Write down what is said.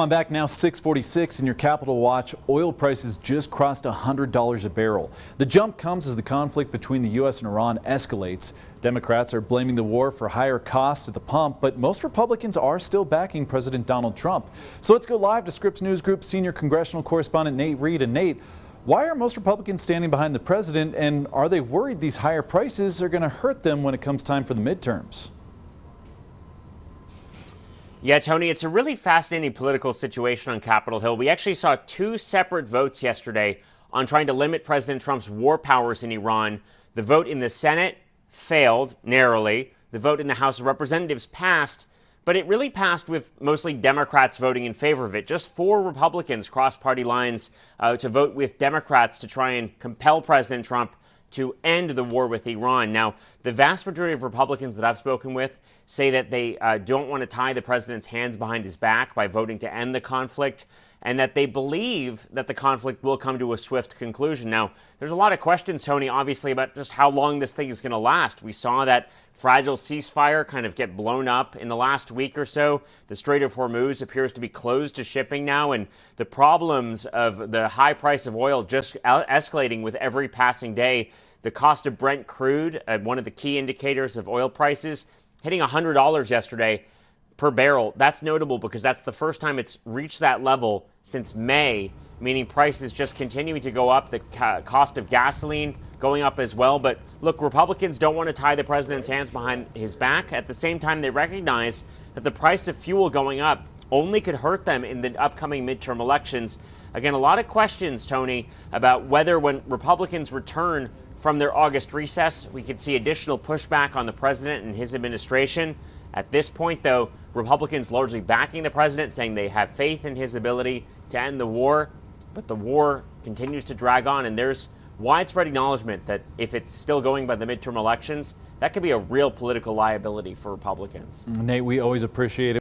I'm back now, 6:46 in your Capital Watch. Oil prices just crossed $100 a barrel. The jump comes as the conflict between the U.S. and Iran escalates. Democrats are blaming the war for higher costs at the pump, but most Republicans are still backing President Donald Trump. So let's go live to Scripps News Group senior congressional correspondent Nate Reed. And Nate, why are most Republicans standing behind the president, and are they worried these higher prices are going to hurt them when it comes time for the midterms? Yeah, Tony, it's a really fascinating political situation on Capitol Hill. We actually saw two separate votes yesterday on trying to limit President Trump's war powers in Iran. The vote in the Senate failed narrowly. The vote in the House of Representatives passed, but it really passed with mostly Democrats voting in favor of it. Just 4 Republicans crossed party lines to vote with Democrats to try and compel President Trump to end the war with Iran. Now, the vast majority of Republicans that I've spoken with say that they don't want to tie the president's hands behind his back by voting to end the conflict, and that they believe that the conflict will come to a swift conclusion. Now, there's a lot of questions, Tony, obviously, about just how long this thing is going to last. We saw that fragile ceasefire kind of get blown up in the last week or so. The Strait of Hormuz appears to be closed to shipping now, and the problems of the high price of oil just escalating with every passing day. The cost of Brent crude, one of the key indicators of oil prices, hitting $100 yesterday per barrel. That's notable because that's the first time it's reached that level since May, meaning prices just continuing to go up. The cost of gasoline going up as well. But look, Republicans don't want to tie the president's hands behind his back. At the same time, they recognize that the price of fuel going up only could hurt them in the upcoming midterm elections. Again, a lot of questions, Tony, about whether when Republicans return from their August recess, we could see additional pushback on the president and his administration. At this point, though, Republicans largely backing the president, saying they have faith in his ability to end the war. But the war continues to drag on, and there's widespread acknowledgement that if it's still going by the midterm elections, that could be a real political liability for Republicans. Nate, we always appreciate it.